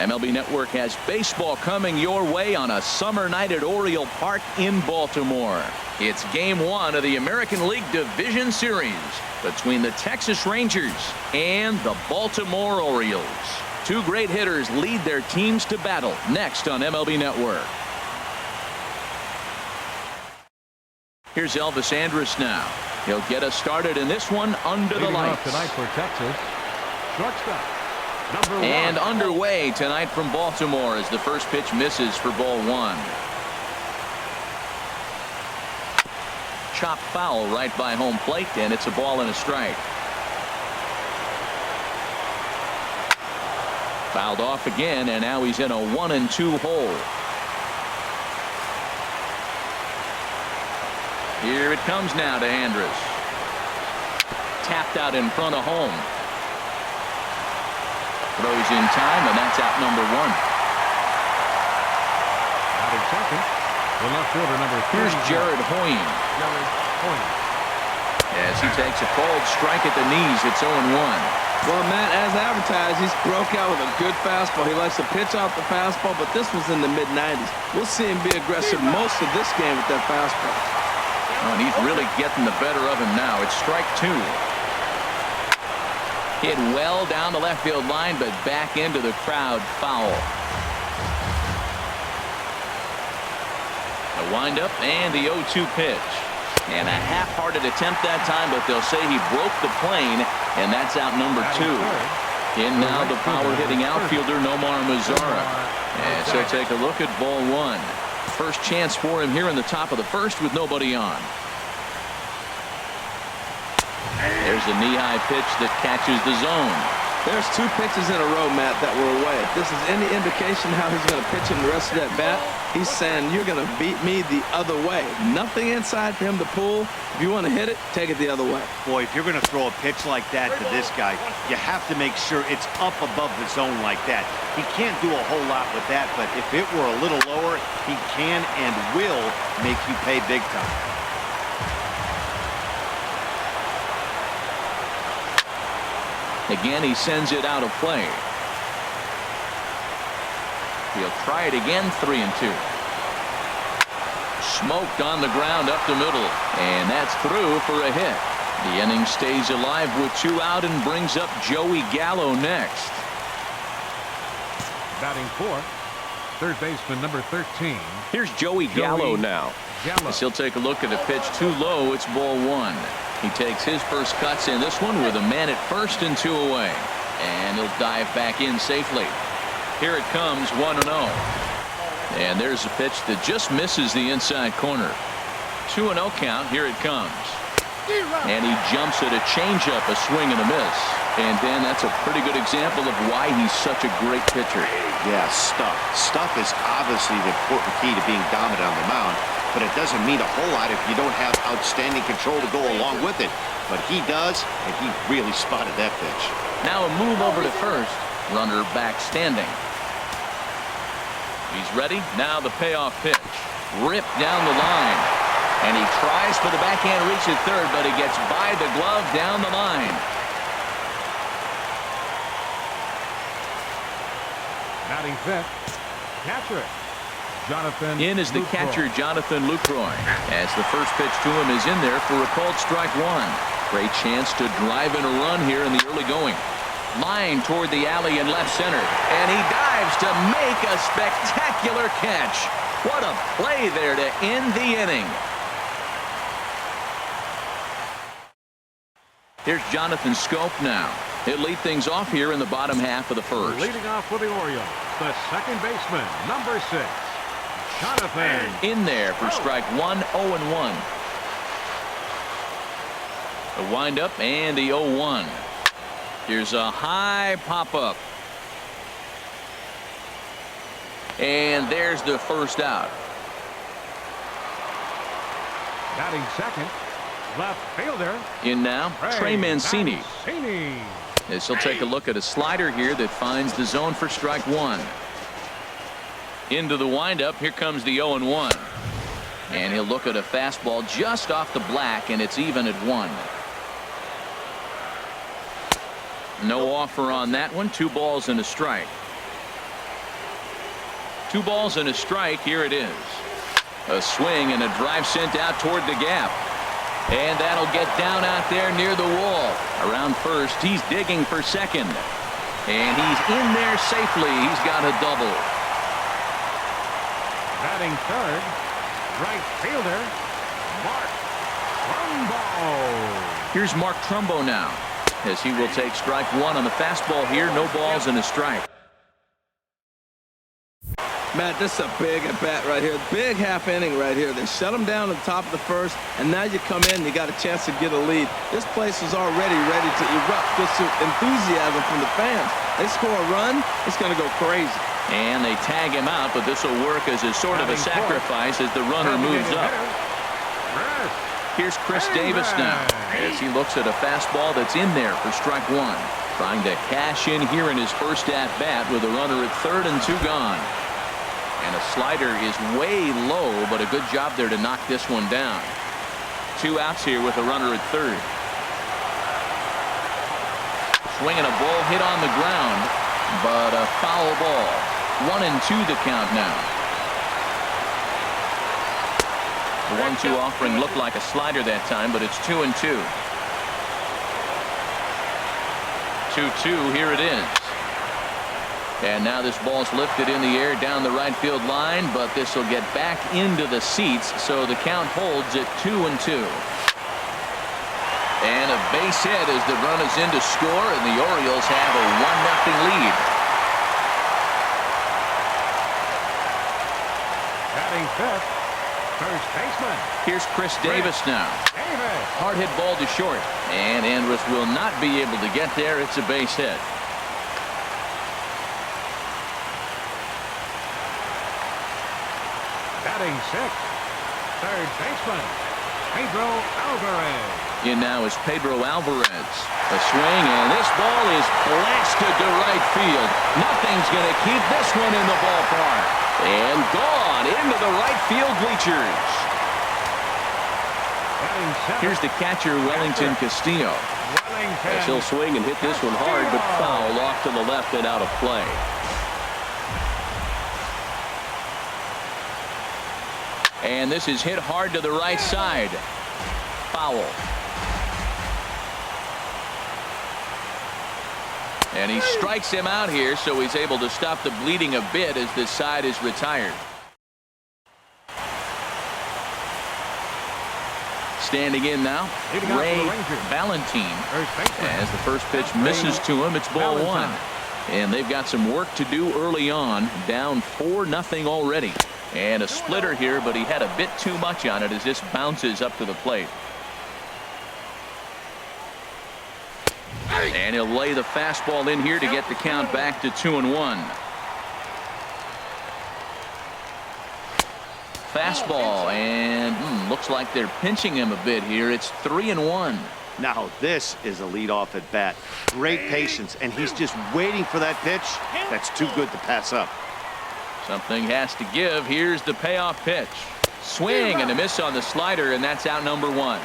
MLB Network has baseball coming your way on a summer night at Oriole Park in Baltimore. It's Game 1 of the American League Division Series between the Texas Rangers and the Baltimore Orioles. Two great hitters lead their teams to battle next on MLB Network. Here's Elvis Andrus now. He'll get us started in this one under the lights. Tonight for Texas, shortstop. And underway tonight from Baltimore as the first pitch misses for ball one. Chop foul right by home plate, and it's a ball and a strike. Fouled off again, and now he's in a 1-2 hole. Here it comes now to Andrus. Tapped out in front of home. Throws in time, and that's out number one. Out in second, the left fielder number 3. Here's Jared Hoying. As he takes a cold strike at the knees, it's 0-1. Well, Matt, as advertised, he's broke out with a good fastball. He likes to pitch out the fastball, but this was in the mid-90s. We'll see him be aggressive most of this game with that fastball. Oh, and he's really getting the better of him now. It's strike two. Hit well down the left field line, but back into the crowd, foul. The windup and the 0-2 pitch. And a half-hearted attempt that time, but they'll say he broke the plane, and that's out number two. In now the power-hitting outfielder, Nomar Mazara. And so take a look at ball one. First chance for him here in the top of the first with nobody on. There's a knee-high pitch that catches the zone. There's two pitches in a row, Matt, that were away. If this is any indication how he's going to pitch him the rest of that bat, he's saying you're going to beat me the other way. Nothing inside for him to pull. If you want to hit it, take it the other way. Boy, if you're going to throw a pitch like that to this guy, you have to make sure it's up above the zone like that. He can't do a whole lot with that, but if it were a little lower, he can and will make you pay big time. Again, he sends it out of play. He'll try it again, 3-2. Smoked on the ground up the middle, and that's through for a hit. The inning stays alive with 2 out and brings up Joey Gallo next. Batting fourth, third baseman number 13. Here's Joey Gallo now. As he'll take a look at a pitch too low. It's ball one. He takes his first cuts in this one with a man at first and 2 away. And he'll dive back in safely. Here it comes, 1-0. And there's a pitch that just misses the inside corner. 2-0 count. Here it comes. And he jumps at a changeup, a swing and a miss. And Dan, that's a pretty good example of why he's such a great pitcher. Yeah, stuff. Stuff is obviously the important key to being dominant on the mound. But it doesn't mean a whole lot if you don't have outstanding control to go along with it. But he does, and he really spotted that pitch. Now a move over to first. Runner back standing. He's ready. Now the payoff pitch. Ripped down the line. And he tries for the backhand reach at third, but he gets by the glove down the line. Batting fifth, catcher Jonathan. In is the catcher, Jonathan Lucroy, as the first pitch to him is in there for a called strike one. Great chance to drive in a run here in the early going. Line toward the alley in left center, and he dives to make a spectacular catch. What a play there to end the inning. Here's Jonathan Scope now. He'll lead things off here in the bottom half of the first. Leading off for the Orioles, the second baseman, number 6, Jonathan. In there for strike one, 0-1. The windup and the 0-1. Here's a high pop-up. And there's the first out. Batting second, left fielder. In now, Trey Mancini. Mancini. As he'll take a look at a slider here that finds the zone for strike one. Into the windup. Here comes the 0-1. And he'll look at a fastball just off the black, and it's even at 1. No offer on that one. 2 balls and a strike. 2 balls and a strike. Here it is. A swing and a drive sent out toward the gap. And that'll get down out there near the wall. Around first, he's digging for second. And he's in there safely. He's got a double. Batting third, right fielder, Mark Trumbo. Here's Mark Trumbo now, as he will take strike 1 on the fastball here. No balls and a strike. Matt, this is a big at bat right here. Big half inning right here. They shut him down at the top of the first, and now you come in, you got a chance to get a lead. This place is already ready to erupt with some enthusiasm from the fans. They score a run, it's going to go crazy. And they tag him out, but this will work as a sort of a sacrifice as the runner moves up. Here's Chris Davis now, as he looks at a fastball that's in there for strike 1. Trying to cash in here in his first at bat with a runner at third and 2 gone. And a slider is way low, but a good job there to knock this one down. 2 outs here with a runner at third. Swinging a ball hit on the ground, but a foul ball. 1-2 the count now. The 1-2 offering looked like a slider that time, but it's 2-2. 2-2, here it is. And now this ball's lifted in the air down the right field line, but this will get back into the seats, so the count holds at 2-2. And a base hit as the run is in to score, and the Orioles have a 1-0 lead. Batting fifth, first baseman. Here's Chris Davis now. Hard hit ball to short, and Andrus will not be able to get there. It's a base hit. Batting sixth, third baseman, Pedro Alvarez. In now is Pedro Alvarez. A swing, and this ball is blasted to right field. Nothing's going to keep this one in the ballpark. And gone into the right field bleachers. Here's the catcher, Wellington Castillo. As he'll swing and hit this one hard, but foul off to the left and out of play. And this is hit hard to the right side. Foul. And he strikes him out here, so he's able to stop the bleeding a bit as this side is retired. Standing in now, Ray Valentine. As the first pitch misses to him, it's ball 1. And they've got some work to do early on, down 4-0 already. And a splitter here, but he had a bit too much on it as this bounces up to the plate. And he'll lay the fastball in here to get the count back to 2-1. Fastball, and looks like they're pinching him a bit here. It's 3-1. Now this is a leadoff at bat. Great patience, and he's just waiting for that pitch. That's too good to pass up. Something has to give. Here's the payoff pitch. Swing and a miss on the slider, and that's out number 1.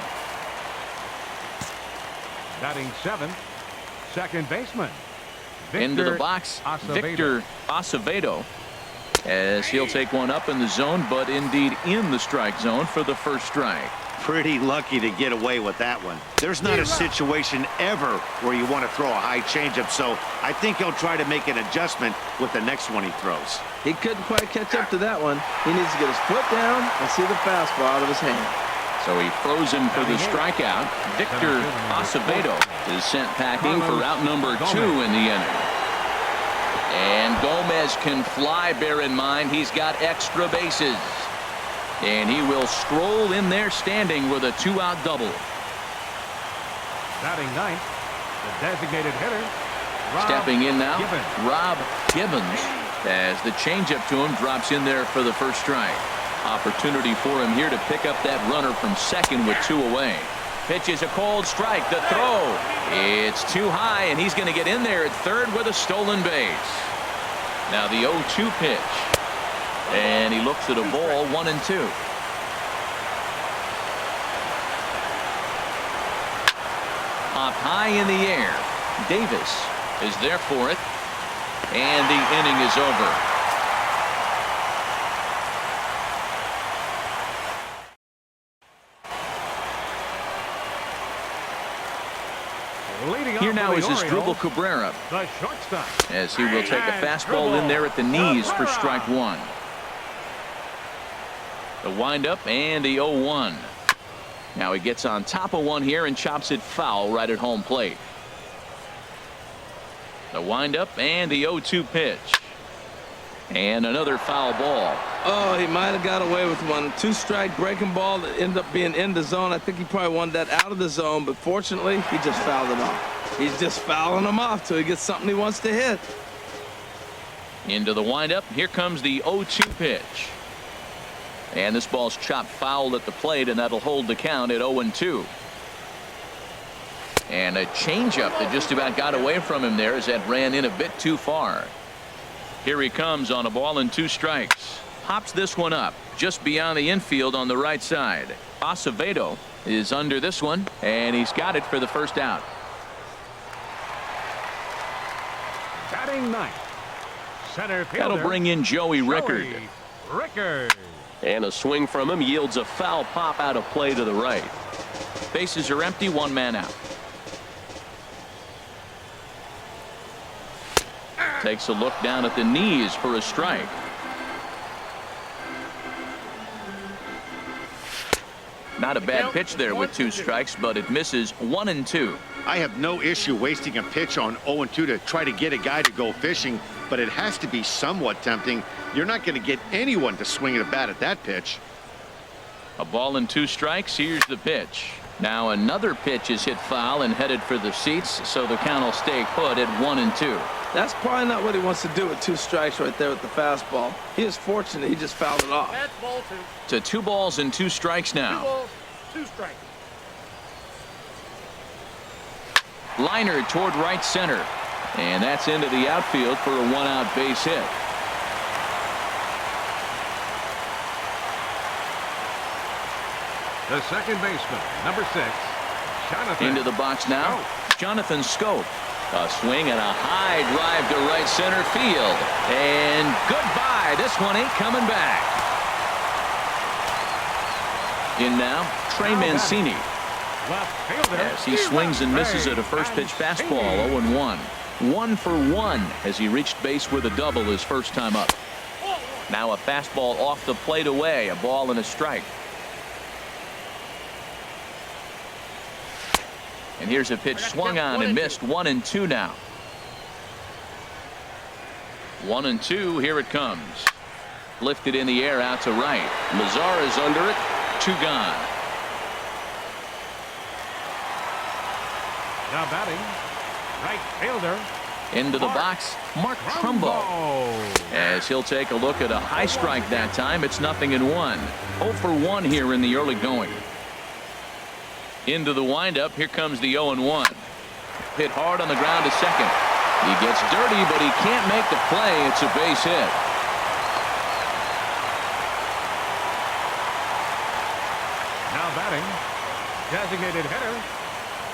Batting seventh, second baseman. Into the box, Victor Acevedo, as he'll take one up in the zone, but indeed in the strike zone for the first strike. Pretty lucky to get away with that one. There's not a situation ever where you want to throw a high changeup, so I think he'll try to make an adjustment with the next one he throws. He couldn't quite catch up to that one. He needs to get his foot down and see the fastball out of his hand. So he froze him for the strikeout. Victor Acevedo is sent packing for out number 2 in the inning. And Gomez can fly, bear in mind he's got extra bases. And he will stroll in there standing with a 2-out double. Batting ninth, the designated hitter, Stepping in now, Rob Gibbons, as the changeup to him drops in there for the first strike. Opportunity for him here to pick up that runner from second with 2 away. Pitch is a cold strike. The throw, it's too high, and he's going to get in there at third with a stolen base. Now the 0-2 pitch, and he looks at a ball, 1-2. Popped high in the air. Davis is there for it, and the inning is over. Here now is his dribble Cabrera, The shortstop. as he will take a fastball in there at the knees for strike one. The windup and the 0-1. Now he gets on top of one here and chops it foul right at home plate. The windup and the 0-2 pitch. And another foul ball. Oh, he might have got away with one. 2-strike breaking ball that ended up being in the zone. I think he probably wanted that out of the zone, but fortunately, he just fouled it off. He's just fouling them off till he gets something he wants to hit. Into the windup. Here comes the 0-2 pitch. And this ball's chopped foul at the plate, and that'll hold the count at 0-2. And a changeup that just about got away from him there as that ran in a bit too far. Here he comes on a ball and 2 strikes. Pops this one up just beyond the infield on the right side. Acevedo is under this one, and he's got it for the first out. Batting ninth. Center fielder. That'll bring in Joey Rickard. Rickard. And a swing from him yields a foul pop out of play to the right. Bases are empty, 1 man out. Takes a look down at the knees for a strike. Not a bad pitch there with 2 strikes, but it misses 1-2. I have no issue wasting a pitch on 0-2 to try to get a guy to go fishing, but it has to be somewhat tempting. You're not going to get anyone to swing at a bat at that pitch. A ball and 2 strikes. Here's the pitch. Now another pitch is hit foul and headed for the seats, so the count will stay put at 1-2. That's probably not what he wants to do with 2 strikes right there with the fastball. He is fortunate he just fouled it off. That's ball 2. To 2 balls and 2 strikes 2 now. balls, 2 strikes. Liner toward right center. And that's into the outfield for a 1-out base hit. The second baseman, number 6, Jonathan. Into the box now, Jonathan Scope. A swing and a high drive to right center field. And goodbye. This one ain't coming back. In now, Trey Mancini. Left fielder. As he swings and misses at a first pitch fastball, 0-1. 1 for 1 as he reached base with a double his first time up. Now a fastball off the plate away, a ball and a strike. And here's a pitch swung on and missed. 1-2 now. 1-2. Here it comes. Lifted in the air out to right. Lazar is under it. 2 gone. Now batting, right fielder. Into the box, Mark Trumbo. As he'll take a look at a high strike that time. It's 0-1. 0 for 1 here in the early going. Into the windup. Here comes the 0-1. Hit hard on the ground to second. He gets dirty, but he can't make the play. It's a base hit. Now batting, designated hitter,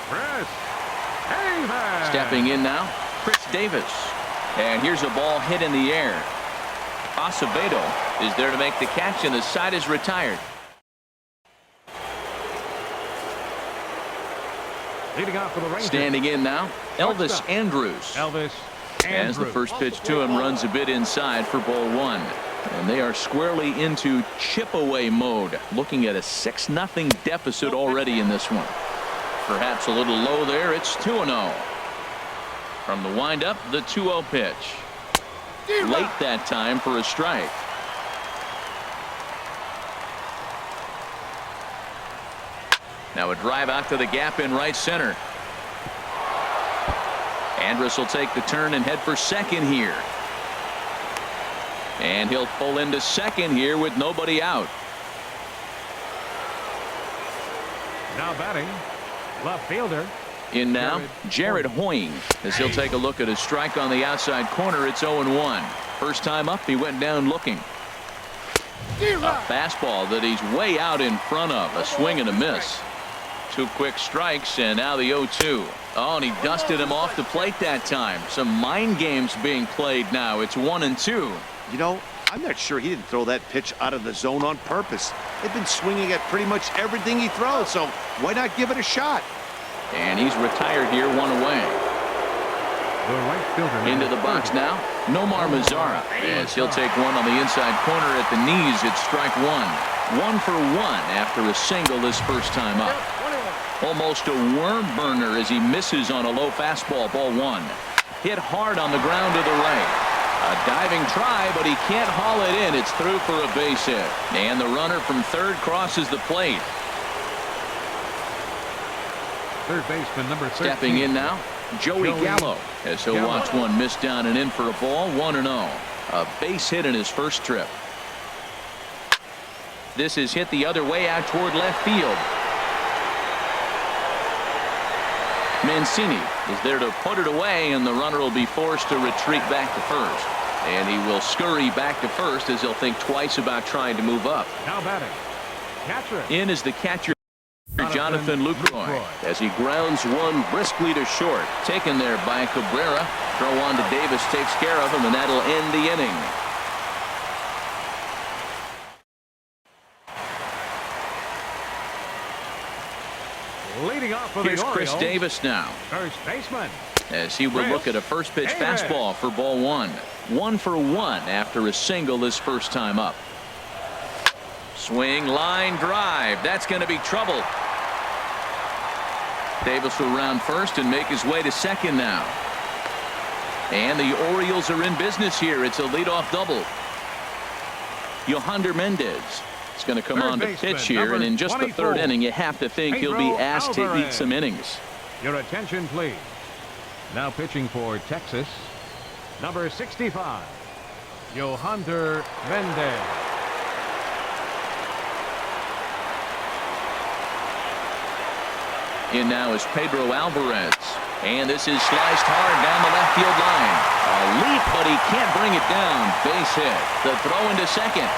Chris Davis. Stepping in now, Chris Davis. And here's a ball hit in the air. Acevedo is there to make the catch, and the side is retired. Leading off for the Rangers. Standing in now, Elvis Andrews. Elvis As the Andrews. first pitch to him runs a bit inside for ball 1. And they are squarely into chip away mode, looking at a 6-0 deficit already in this one. Perhaps a little low there. It's 2-0. From the windup, the 2-0 pitch. Late that time for a strike. Now a drive out to the gap in right center. Andrus will take the turn and head for second here. And he'll pull into second here with nobody out. Now batting, left fielder. In now, Jared Hoying, as he'll take a look at a strike on the outside corner. It's 0-1. First time up, he went down looking. A fastball that he's way out in front of. A swing and a miss. 2 quick strikes, and now the 0-2. Oh, and he dusted him off the plate that time. Some mind games being played now. It's 1-2. You know, I'm not sure he didn't throw that pitch out of the zone on purpose. They've been swinging at pretty much everything he throws, so why not give it a shot? And he's retired here, 1 away. The right fielder Into the box now, Nomar Mazara, as he'll take one on the inside corner at the knees. It's strike one. 1 for 1 after a single his first time up. Almost a worm burner as he misses on a low fastball. Ball 1. Hit hard on the ground to the right. A diving try, but he can't haul it in. It's through for a base hit. And the runner from third crosses the plate. Third baseman number 13. Stepping in now, Joey Gallo, as he'll watch one miss down and in for a ball. 1-0. A base hit in his first trip. This is hit the other way out toward left field. Mancini is there to put it away, and the runner will be forced to retreat back to first. And he will scurry back to first as he'll think twice about trying to move up. Now batting, catcher. In is the catcher, Jonathan Lucroy, as he grounds one briskly to short. Taken there by Cabrera. Throw on to Davis takes care of him, and that'll end the inning. Leading off for the Here's Chris Orioles, Davis now, first baseman, as he will look at a first pitch fastball for ball 1. 1 for 1 after a single his first time up. Swing, line drive. That's going to be trouble. Davis will round first and make his way to second now. And the Orioles are in business here. It's a leadoff double. Yohander Mendez is going to come on to pitch here, and in just the third inning, you have to think he'll be asked to eat some innings. Your attention, please. Now pitching for Texas, number 65, Yohander Mendez. In now is Pedro Alvarez, and this is sliced hard down the left field line. A leap, but he can't bring it down. Base hit. The throw into second.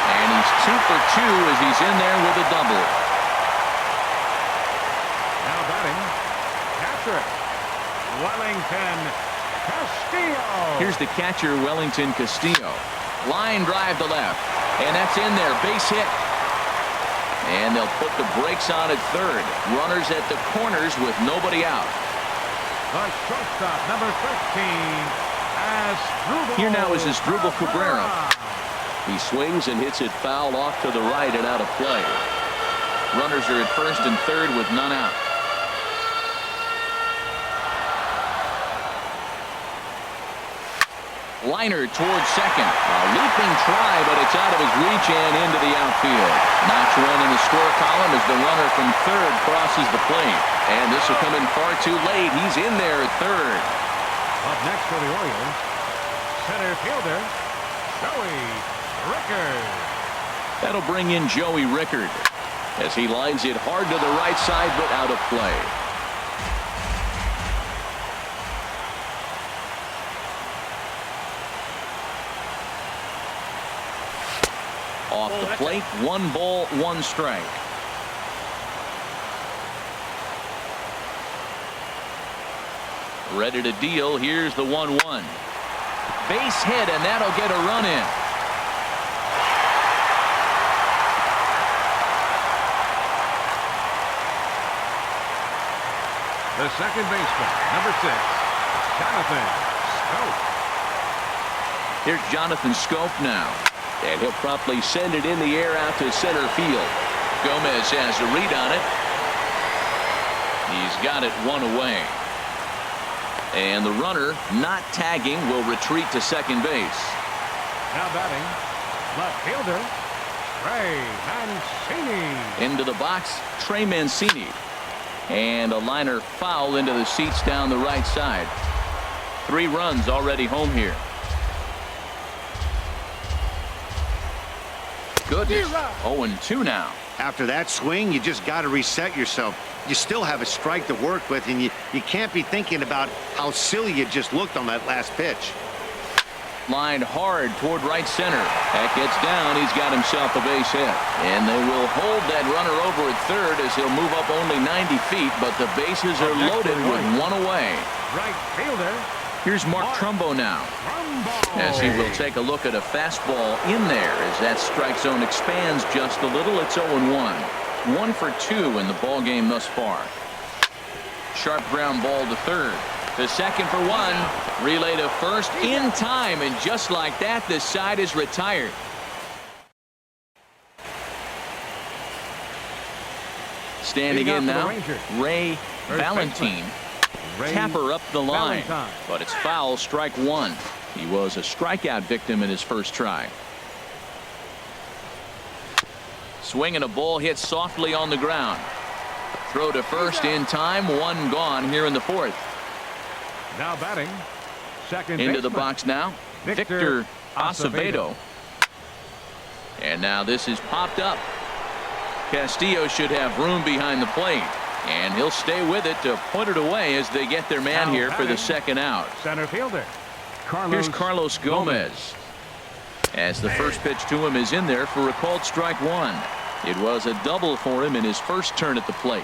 And he's 2 for 2 as he's in there with a double. Now batting, catcher, Wellington Castillo. Here's the catcher, Wellington Castillo. Line drive to left, and that's in there. Base hit. And they'll put the brakes on at third. Runners at the corners with nobody out. The shortstop, number 13, Asdrubal. Here now is Asdrubal Cabrera. He swings and hits it foul off to the right and out of play. Runners are at first and third with none out. Liner towards second. A leaping try, but it's out of his reach and into the outfield. Notch one in the score column as the runner from third crosses the plate. And this will come in far too late. He's in there at third. Up next for the Orioles, center fielder, Joey Rickard. That'll bring in Joey Rickard as he lines it hard to the right side, but out of play. Off the plate, 1 ball, 1 strike. Ready to deal. Here's the 1-1. Base hit, and that'll get a run in. The second baseman, number 6, Jonathan Schoop. Here's Jonathan Schoop now. And he'll promptly send it in the air out to center field. Gomez has a read on it. He's got it 1 away. And the runner, not tagging, will retreat to second base. Now batting, left fielder, Trey Mancini. Into the box, Trey Mancini. And a liner foul into the seats down the right side. 3 runs already home here. Goodness. 0-2 now. After that swing, you just got to reset yourself. You still have a strike to work with, and you can't be thinking about how silly you just looked on that last pitch. Lined hard toward right center. That gets down. He's got himself a base hit. And they will hold that runner over at third as he'll move up only 90 feet, but the bases are loaded with 1 away. Right fielder. Here's Mark Trumbo now, as he will take a look at a fastball in there as that strike zone expands just a little. It's 0-1. 1 for 2 in the ball game thus far. Sharp ground ball to third. The second for 1. Relay to first in time, and just like that, the side is retired. Standing in now, Ray Valentine. Tapper up the line, but it's foul, strike 1. He was a strikeout victim in his first try. Swinging a ball hit softly on the ground. Throw to first in time, 1 gone here in the 4th. Now batting, second Into the baseman, box now, Victor Acevedo. And now this is popped up. Castillo should have room behind the plate, and he'll stay with it to put it away as they get their man here for the second out. Center fielder. Here's Carlos Gomez. As the first pitch to him is in there for a called strike 1. It was a double for him in his first turn at the plate.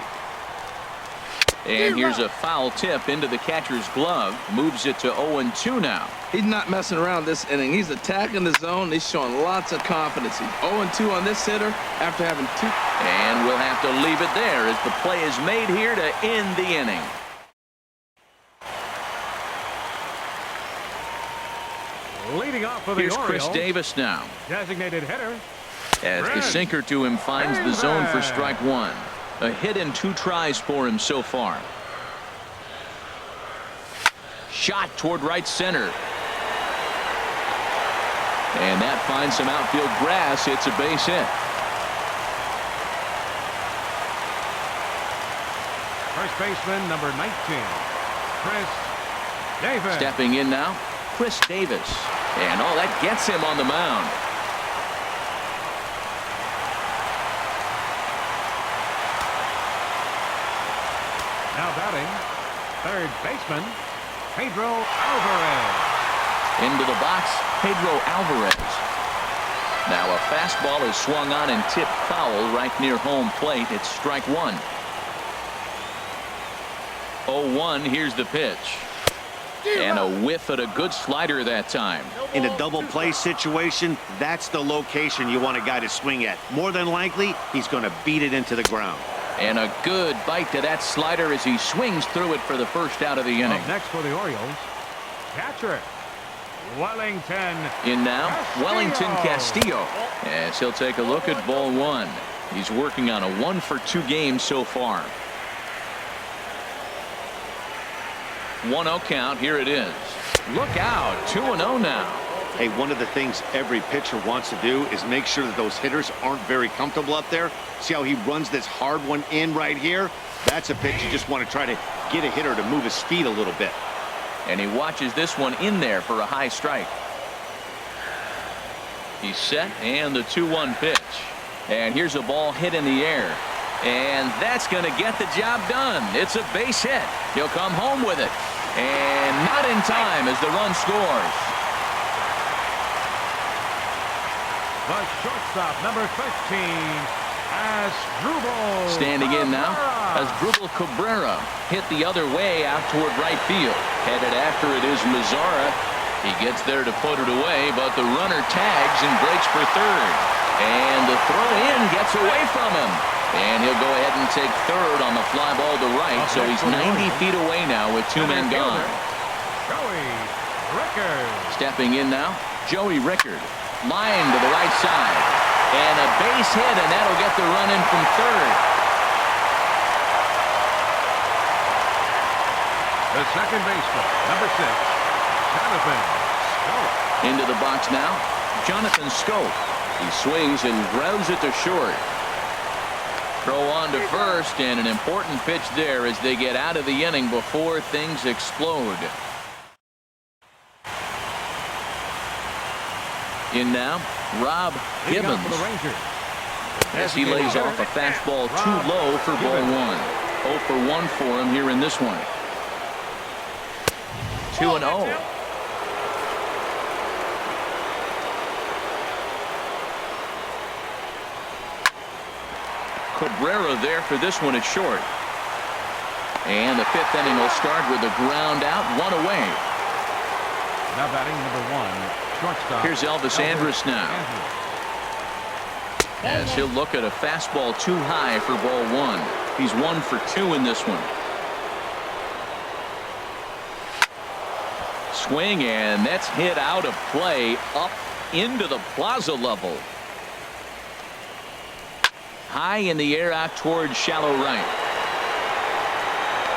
And here's a foul tip into the catcher's glove. Moves it to 0-2 now. He's not messing around this inning. He's attacking the zone. He's showing lots of confidence. He's 0-2 on this hitter after having 2. And we'll have to leave it there as the play is made here to end the inning. Leading off for the Here's Orioles, Chris Davis now. designated hitter. As the sinker to him finds the zone for strike 1. A hit in 2 tries for him so far. Shot toward right center. And that finds some outfield grass. It's a base hit. First baseman, number 19, Chris Davis. Stepping in now, Chris Davis. And all that gets him on the mound. Now batting, third baseman, Pedro Alvarez. Into the box, Pedro Alvarez. Now a fastball is swung on and tipped foul right near home plate. It's strike 1. 0-1, here's the pitch. And a whiff at a good slider that time. In a double play situation, that's the location you want a guy to swing at. More than likely, he's going to beat it into the ground. And a good bite to that slider as he swings through it for the first out of the inning. Up next for the Orioles, catcher Wellington. In now, Castillo. Wellington Castillo. As he'll take a look at ball 1. He's working on a 1 for 2 game so far. 1-0 count. Here it is. Look out. 2-0 now. Hey, one of the things every pitcher wants to do is make sure that those hitters aren't very comfortable up there. See how he runs this hard one in right here? That's a pitch you just want to try to get a hitter to move his feet a little bit. And he watches this one in there for a high strike. He's set, and the 2-1 pitch. And here's a ball hit in the air. And that's going to get the job done. It's a base hit. He'll come home with it. And not in time as the run scores. The shortstop, number 15, Asdrubal. Standing in now, Asdrubal Cabrera hit the other way out toward right field. Headed after it is Mazzara. He gets there to put it away, but the runner tags and breaks for third. And the throw in gets away from him. And he'll go ahead and take third on the fly ball to right. So he's 90 feet away now with 2 men gone. Joey Rickard. Stepping in now, Joey Rickard. Line to the right side. And a base hit, and that'll get the run in from third. The second baseman, number 6, Jonathan Scope. Into the box now, Jonathan Scope. He swings and grounds it to short. Throw on to first, and an important pitch there as they get out of the inning before things explode. In now, Rob Gibbons. As he lays off a fastball too low for ball 1. 0 for 1 for him here in this one. 2-0. Cabrera there for this one at short. And the 5th inning will start with a ground out, 1 away. Now batting number 1, shortstop. Here's Elvis Andrus now. as he'll look at a fastball too high for ball one. He's 1 for 2 in this one. Swing, and that's hit out of play up into the plaza level. High in the air out towards shallow right.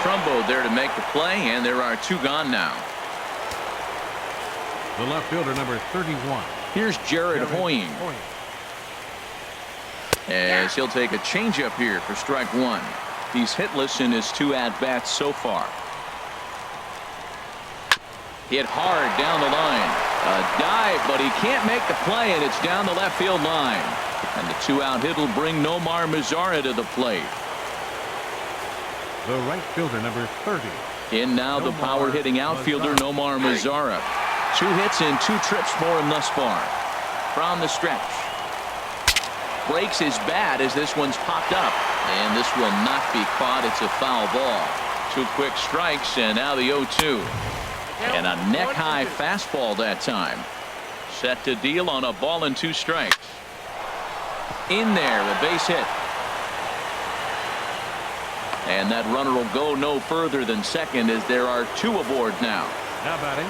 Trumbo there to make the play, and there are 2 gone now. The left fielder, number 31. Here's Jared Hoying, as he'll take a changeup here for strike 1. He's hitless in his 2 at-bats so far. Hit hard down the line. A dive, but he can't make the play, and it's down the left field line. And the 2-out hit will bring Nomar Mazara to the plate. The right fielder, number 30. In now the power-hitting outfielder, Nomar Mazara. 2 hits and 2 trips for him thus far. From the stretch. Breaks his bat as this one's popped up. And this will not be caught. It's a foul ball. 2 quick strikes, and now the 0-2. And a neck-high fastball that time. Set to deal on a ball and 2 strikes. In there, a base hit. And that runner will go no further than second as there are 2 aboard now. Now batting.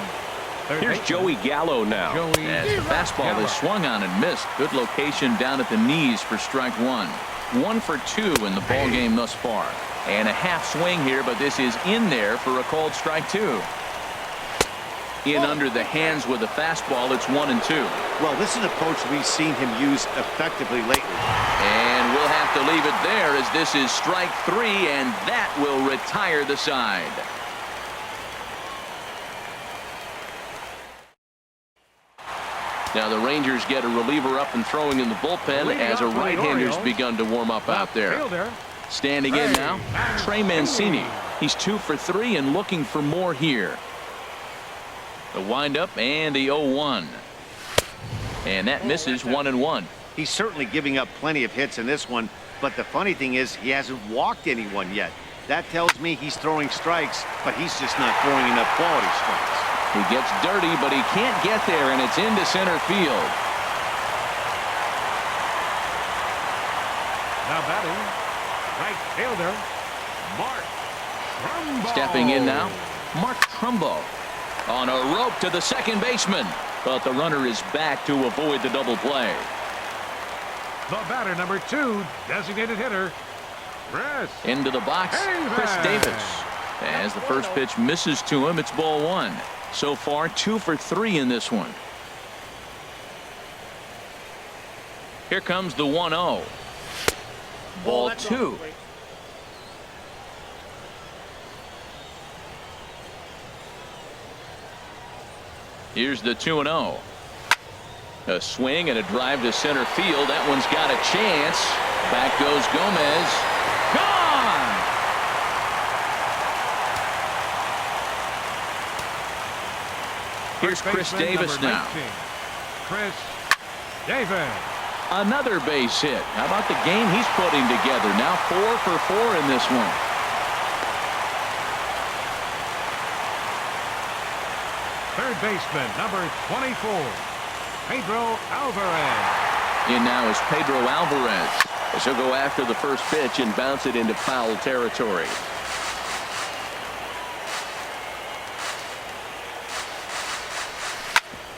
Here's Joey Gallo now. As the fastball is swung on and missed. Good location down at the knees for strike 1. 1 for 2 in the ball game thus far. And a half swing here, but this is in there for a called strike 2. In under the hands with a fastball, it's 1 and 2. Well, this is an approach we've seen him use effectively lately. And we'll have to leave it there as this is strike 3, and that will retire the side. Now the Rangers get a reliever up and throwing in the bullpen as a right-hander's begun to warm up out there. Standing in now, Trey Mancini. He's 2 for 3 and looking for more here. The windup and the 0-1. And that misses 1 and 1. He's certainly giving up plenty of hits in this one, but the funny thing is he hasn't walked anyone yet. That tells me he's throwing strikes, but he's just not throwing enough quality strikes. He gets dirty, but he can't get there, and it's into center field. Now batting, right fielder, Mark Trumbo. Stepping in now, Mark Trumbo. On a rope to the second baseman, but the runner is back to avoid the double play. The batter, number 2, designated hitter, Chris. Into the box, Chris Davis. As the first pitch misses to him, it's ball 1. So far, 2 for 3 in this one. Here comes the 1-0. Ball 2. Here's the 2-0. A swing and a drive to center field. That one's got a chance. Back goes Gomez. Gone! Here's Chris Davis now. Chris Davis. Another base hit. How about the game he's putting together? Now 4 for 4 in this one. Third baseman, number 24, Pedro Alvarez. In now is Pedro Alvarez. As he'll go after the first pitch and bounce it into foul territory.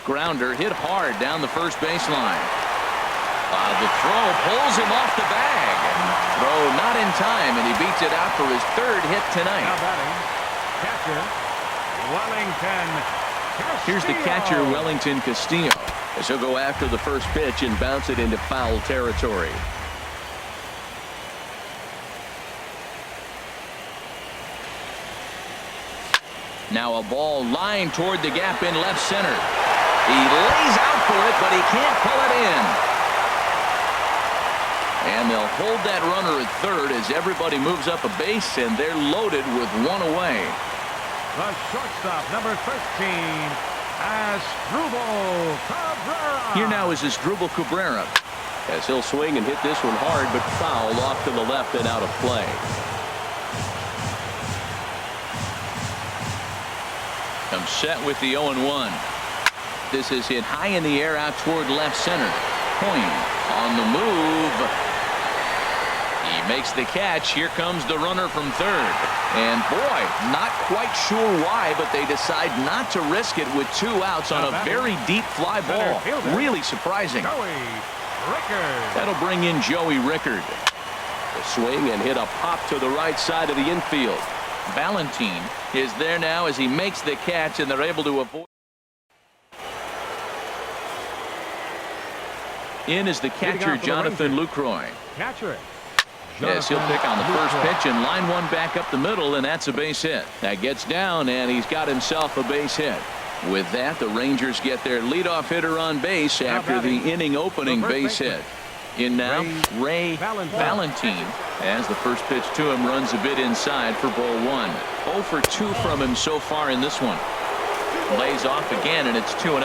Grounder hit hard down the first baseline. The throw pulls him off the bag. Throw not in time, and he beats it out for his 3rd hit tonight. Now batting, catcher, Wellington. Here's the catcher, Wellington Castillo, as he'll go after the first pitch and bounce it into foul territory. Now a ball lined toward the gap in left center. He lays out for it, but he can't pull it in. And they'll hold that runner at 3rd as everybody moves up a base, and they're loaded with 1 away. The shortstop, number 13, Asdrubal Cabrera. Here now is Asdrubal Cabrera, as he'll swing and hit this one hard, but foul off to the left and out of play. Comes set with the 0-1. This is hit high in the air out toward left center. Point On the move. He makes the catch. Here comes the runner from third. And boy, not quite sure why, but they decide not to risk it with 2 outs on a very deep fly ball. Really surprising. That'll bring in Joey Rickard. The swing and hit a pop to the right side of the infield. Valentine is there now as he makes the catch, and they're able to avoid. In is the catcher, Jonathan Lucroy. Catcher. Yes, he'll pick on the first pitch and line one back up the middle, and that's a base hit. That gets down, and he's got himself a base hit. With that, the Rangers get their leadoff hitter on base after the inning opening base hit. In now, Ray Valentine, as the first pitch to him runs a bit inside for ball 1. 0 for 2 from him so far in this one. Lays off again, and it's 2-0.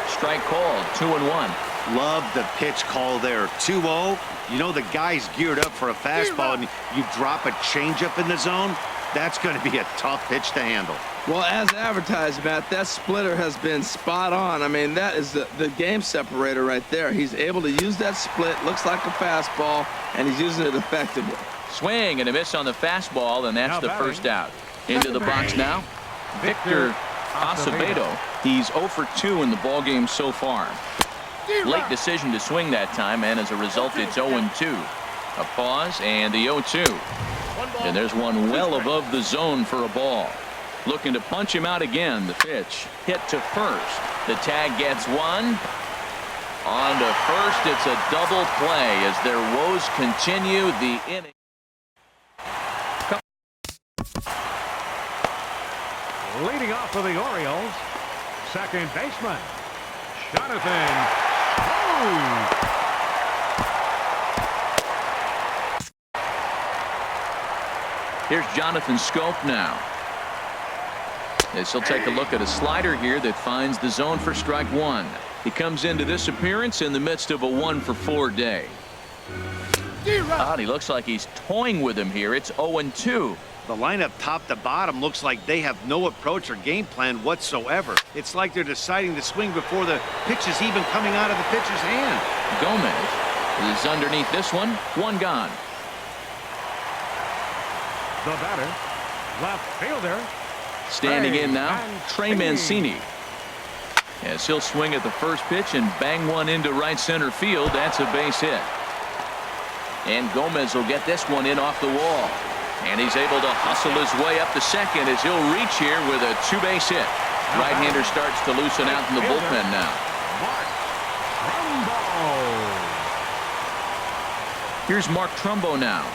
Strike called, 2-1. Love the pitch call there. 2-0. You know the guy's geared up for a fastball, and you drop a changeup in the zone. That's going to be a tough pitch to handle. Well, as advertised, Matt, that splitter has been spot on. I mean, that is the game separator right there. He's able to use that split. Looks like a fastball, and he's using it effectively. Swing and a miss on the fastball, and that's the first out. Into the box now, Victor Acevedo. He's 0 for 2 in the ballgame so far. Late decision to swing that time, and as a result, it's 0-2. A pause, and the 0-2. And there's one well above the zone for a ball. Looking to punch him out again. The pitch hit to first. The tag gets one. On to first. It's a double play as their woes continue the inning. Leading off for the Orioles, second baseman, Jonathan. Here's Jonathan Scope now. As he'll take a look at a slider here that finds the zone for strike 1. He comes into this appearance in the midst of a 1 for 4 day. He looks like he's toying with him here. It's 0-2. The lineup top to bottom looks like they have no approach or game plan whatsoever. It's like they're deciding to swing before the pitch is even coming out of the pitcher's hand. Gomez is underneath this one. One gone. The batter, left fielder. Standing in now, Trey Mancini. As he'll swing at the first pitch and bang one into right center field. That's a base hit. And Gomez will get this one in off the wall. And he's able to hustle his way up to second as he'll reach here with a 2-base hit. Right-hander starts to loosen out in the bullpen now. Here's Mark Trumbo now.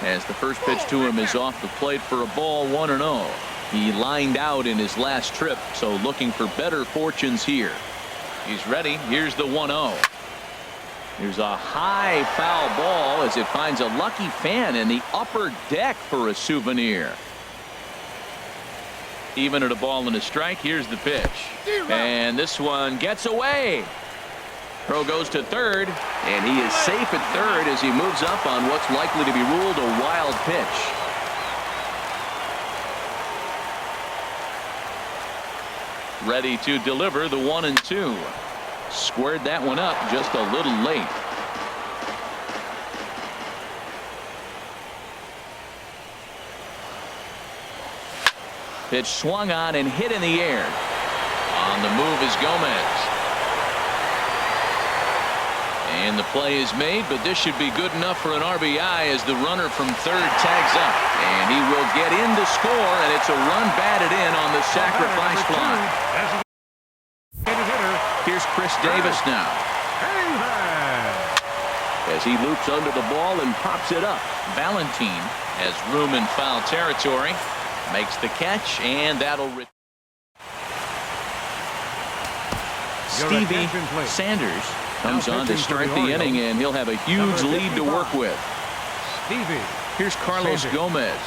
As the first pitch to him is off the plate for a ball, 1-0. He lined out in his last trip, so looking for better fortunes here. He's ready. Here's the 1-0. There's a high foul ball as it finds a lucky fan in the upper deck for a souvenir. Even at a ball and a strike, here's the pitch. And this one gets away. Throw goes to third, and he is safe at third as he moves up on what's likely to be ruled a wild pitch. Ready to deliver the 1-2. Squared that one up just a little late. Pitch swung on and hit in the air. On the move is Gomez. And the play is made, but this should be good enough for an RBI as the runner from third tags up. And he will get in to score, and it's a run batted in on the sacrifice fly. Here's Chris Davis now. As he loops under the ball and pops it up. Valentine has room in foul territory. Makes the catch, and that'll. Stevie Sanders comes on to start the inning, and he'll have a huge lead to work with. Here's Carlos Gomez.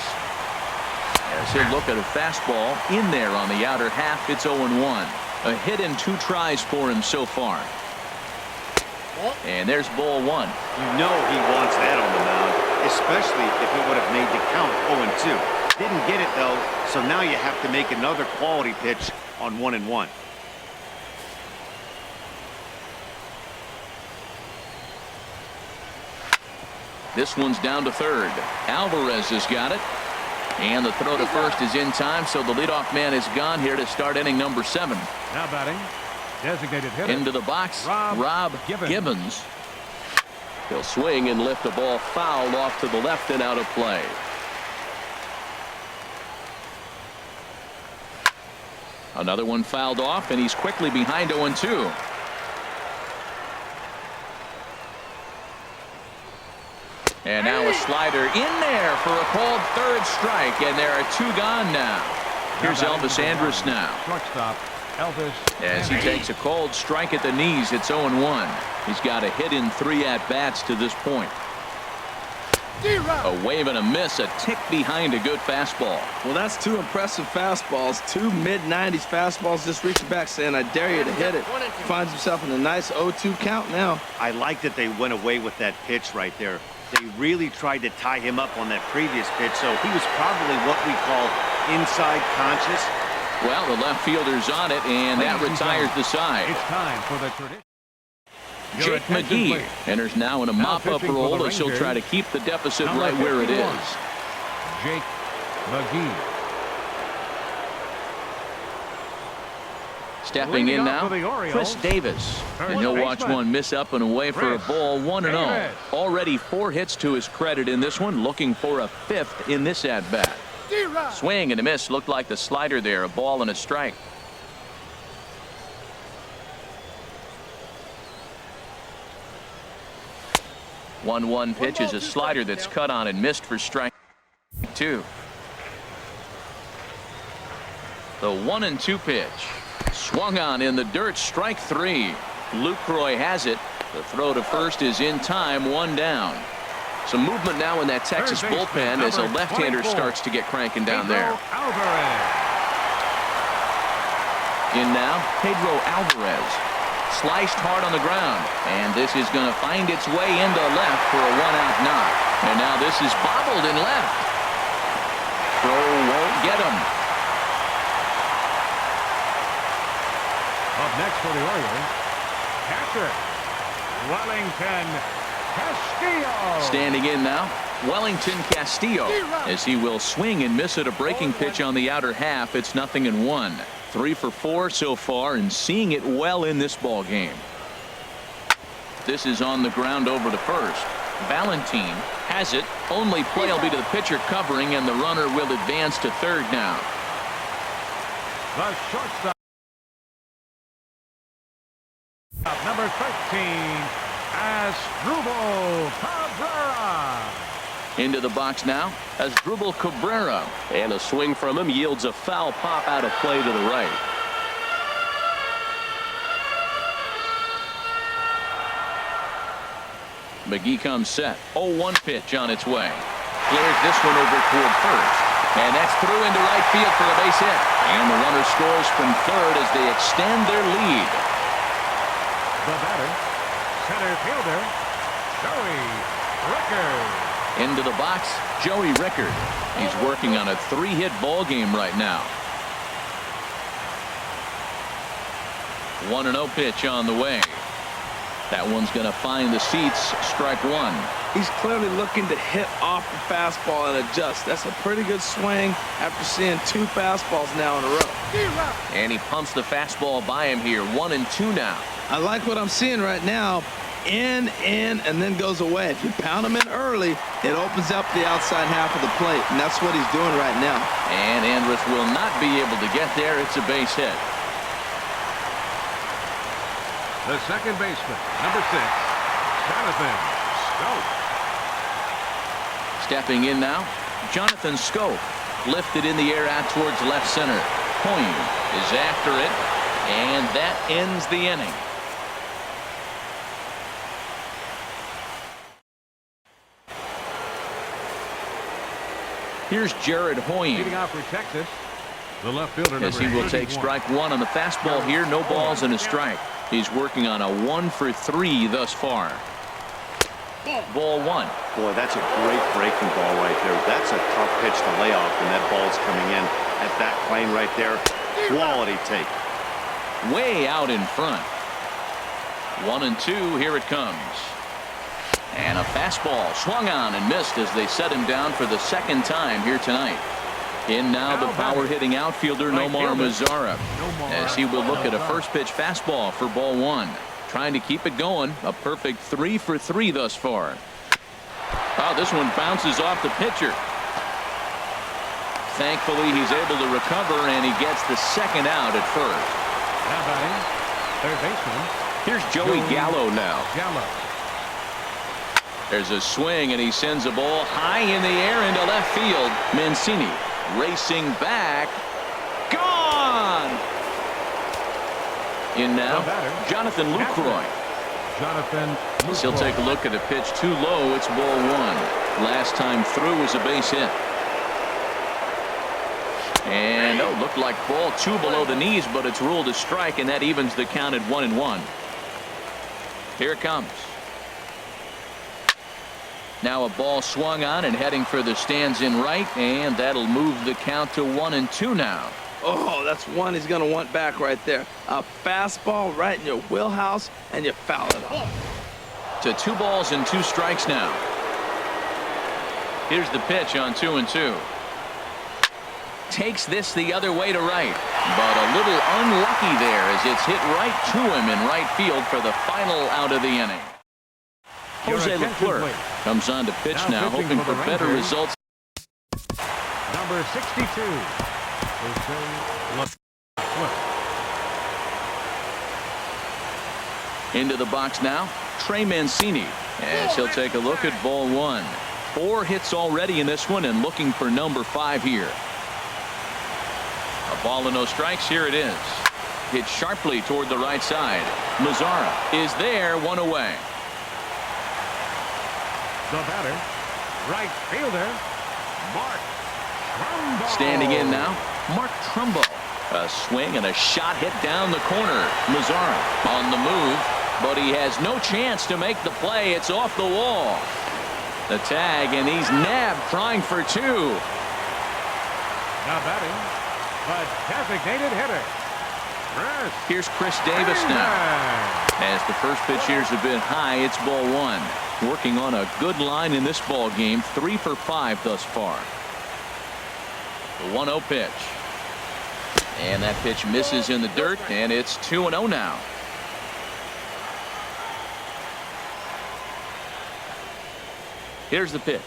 As he'll look at a fastball in there on the outer half. It's 0-1. A hit in 2 tries for him so far. And there's ball 1. You know he wants that on the mound, especially if it would have made the count 0-2. Didn't get it, though, so now you have to make another quality pitch on 1-1. This one's down to third. Alvarez has got it. And the throw to first is in time, so the leadoff man is gone here to start inning number 7. Now batting, designated hitter. Into the box, Rob Gibbons. He'll swing and lift the ball foul off to the left and out of play. Another one fouled off, and he's quickly behind 0-2. And now a slider in there for a called third strike, and there are 2 gone now. Here's Elvis Andrus now. Shortstop, Elvis. As he takes a cold strike at the knees, it's 0-1. He's got a hit in 3 at-bats to this point. A wave and a miss, a tick behind a good fastball. Well, that's 2 impressive fastballs. 2 mid-90s fastballs just reaching back saying, I dare you to hit it. Finds himself in a nice 0-2 count now. I like that they went away with that pitch right there. They really tried to tie him up on that previous pitch, so he was probably what we call inside conscious. Well, the left fielder's on it, and that retires the side. It's time for the tradition. Jake McGee enters now in a mop-up role as he'll try to keep the deficit right where it is. Jake McGee. Stepping in now, Chris Davis. And he'll watch one miss up and away for a ball, 1-0. Already 4 hits to his credit in this one, looking for a 5th in this at-bat. Swing and a miss, looked like the slider there, a ball and a strike. One pitch is a slider that's cut on and missed for strike 2. The 1-2 pitch. Swung on in the dirt, strike 3. Lucroy has it. The throw to first is in time, 1 down. Some movement now in that Texas bullpen as a left-hander starts to get cranking down there. In now, Pedro Alvarez. Sliced hard on the ground, and this is going to find its way into left for a 1-out knock. And now this is bobbled in left. Throw won't get him. Up next for the Orioles, catcher Wellington Castillo. Standing in now, Wellington Castillo, as he will swing and miss at a breaking pitch on the outer half. It's 0-1. 3 for 4 so far, and seeing it well in this ball game. This is on the ground over to first. Valentine has it. Only play will be to the pitcher covering, and the runner will advance to third now. The shortstop, number 13, Asdrubal Cabrera. Into the box now, Asdrubal Cabrera. And a swing from him yields a foul pop out of play to the right. McGee comes set. 0-1 pitch on its way. Clears this one over toward first. And that's through into right field for a base hit. And the runner scores from third as they extend their lead. The batter, center fielder, Joey Rickard. Into the box, Joey Rickard. He's working on a 3-hit ball game right now. 1-0 pitch on the way. That one's going to find the seats. Strike 1. He's clearly looking to hit off the fastball and adjust. That's a pretty good swing after seeing 2 fastballs now in a row. And he pumps the fastball by him here. 1-2 now. I like what I'm seeing right now. In, and then goes away. If you pound him in early, it opens up the outside half of the plate, and that's what he's doing right now. And Andrus will not be able to get there. It's a base hit. The second baseman, number 6, Jonathan Schoop. Stepping in now, Jonathan Schoop. Lifted in the air out towards left center. Coyne is after it, and that ends the inning. Here's Jared Hoyne. Leading off for Texas, the left fielder, As he will take strike 1 on the fastball here. No balls and a strike. He's working on a 1 for 3 thus far. Ball 1. Boy, that's a great breaking ball right there. That's a tough pitch to lay off, and that ball's coming in at that plane right there. Quality take. Way out in front. 1-2. Here it comes. And a fastball swung on and missed as they set him down for the second time here tonight. In now the power-hitting outfielder Nomar Mazara, as he will look at a first-pitch fastball for ball one. Trying to keep it going. A perfect 3 for 3 thus far. Oh, this one bounces off the pitcher. Thankfully, he's able to recover, and he gets the second out at first. Now batting, third baseman. Here's Joey Gallo now. Gallo. There's a swing, and he sends a ball high in the air into left field. Mancini racing back. Gone! In now, Jonathan Lucroy. Jonathan Lucroy. He'll take a look at a pitch too low. It's ball one. Last time through was a base hit. And looked like ball two below the knees, but it's ruled a strike, and that evens the count at 1-1. Here it comes. Now a ball swung on and heading for the stands in right, and that'll move the count to 1-2 now. Oh, that's one he's going to want back right there. A fastball right in your wheelhouse, and you foul it off. To 2 balls and 2 strikes now. Here's the pitch on 2-2. Takes this the other way to right, but a little unlucky there as it's hit right to him in right field for the final out of the inning. Jose Leclerc comes on to pitch now hoping for better results. Number 62. Jose Leclerc. Into the box now, Trey Mancini, as he'll take a look at ball one. 4 hits already in this one and looking for number 5 here. A ball and no strikes. Here it is. Hit sharply toward the right side. Mazara is there, 1 away. The batter, right fielder, Mark Trumbo. Standing in now, Mark Trumbo. A swing and a shot hit down the corner. Mazara on the move, but he has no chance to make the play. It's off the wall. The tag, and he's nabbed trying for 2. Now batting, the designated hitter. Here's Chris Davis now. As the first pitch here's a bit high, it's ball one. Working on a good line in this ball game. 3 for 5 thus far. The 1-0 pitch. And that pitch misses in the dirt, and it's 2-0 now. Here's the pitch.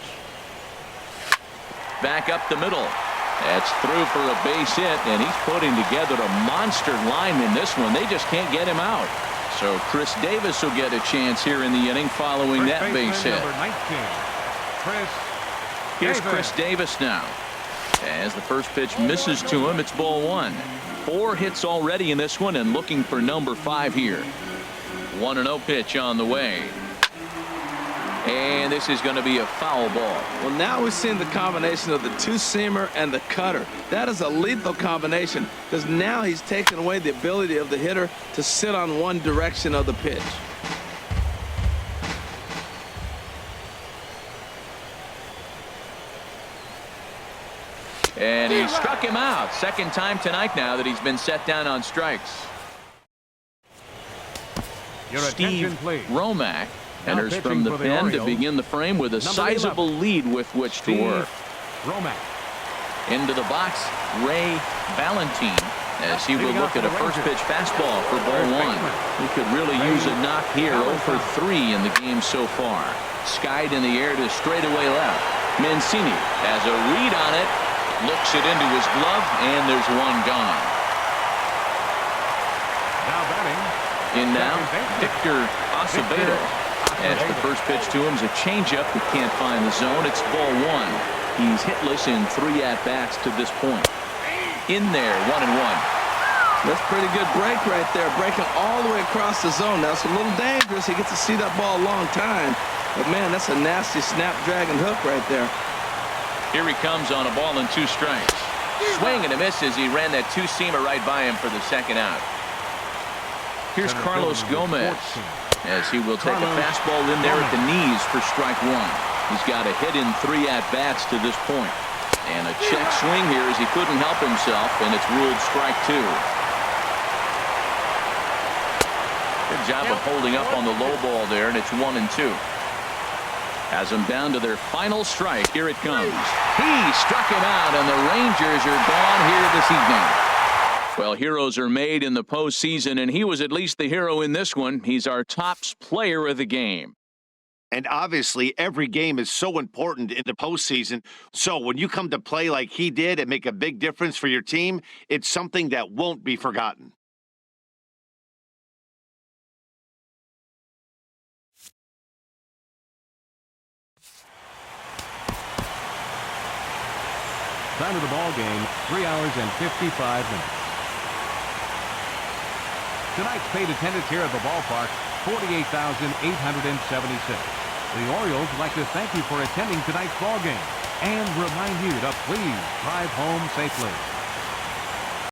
Back up the middle. That's through for a base hit, and he's putting together a monster line in this one. They just can't get him out. So Chris Davis will get a chance here in the inning following that base hit. Number 19, Here's Chris Davis now. As the first pitch misses to him, it's ball one. 4 hits already in this one and looking for number 5 here. 1-0 pitch on the way. And this is going to be a foul ball. Well, now we're seeing the combination of the 2-seamer and the cutter. That is a lethal combination because now he's taken away the ability of the hitter to sit on one direction of the pitch. And he struck him out. Second time tonight now that he's been set down on strikes. Steve Romack enters from the pen to begin the frame with a sizable lead with which to work. Romack. Into the box, Ray Valentine, as he will look at a first pitch fastball for ball one. He could really use a knock here. 0 for 3 in the game so far. Skied in the air to straightaway left. Mancini has a read on it, looks it into his glove, and there's one gone. Now batting. In now, Victor Acevedo. As the first pitch to him is a changeup that can't find the zone. It's ball one. He's hitless in 3 at-bats to this point. In there, 1-1. That's a pretty good break right there, breaking all the way across the zone. Now, it's a little dangerous. He gets to see that ball a long time. But, man, that's a nasty snap-dragon hook right there. Here he comes on a ball and 2 strikes. Swing and a miss as he ran that 2-seamer right by him for the second out. Here's Carlos Gomez, as he will take a fastball in there at the knees for strike 1. He's got a hit in 3 at-bats to this point. And a check swing here as he couldn't help himself, and it's ruled strike 2. Good job of holding up on the low ball there, and it's 1-2. Has them down to their final strike. Here it comes. He struck him out, and the Rangers are gone here this evening. Well, heroes are made in the postseason, and he was at least the hero in this one. He's our top player of the game. And obviously, every game is so important in the postseason. So when you come to play like he did and make a big difference for your team, it's something that won't be forgotten. Time of the ball game, 3 hours and 55 minutes. Tonight's paid attendance here at the ballpark, 48,876. The Orioles would like to thank you for attending tonight's ball game and remind you to please drive home safely.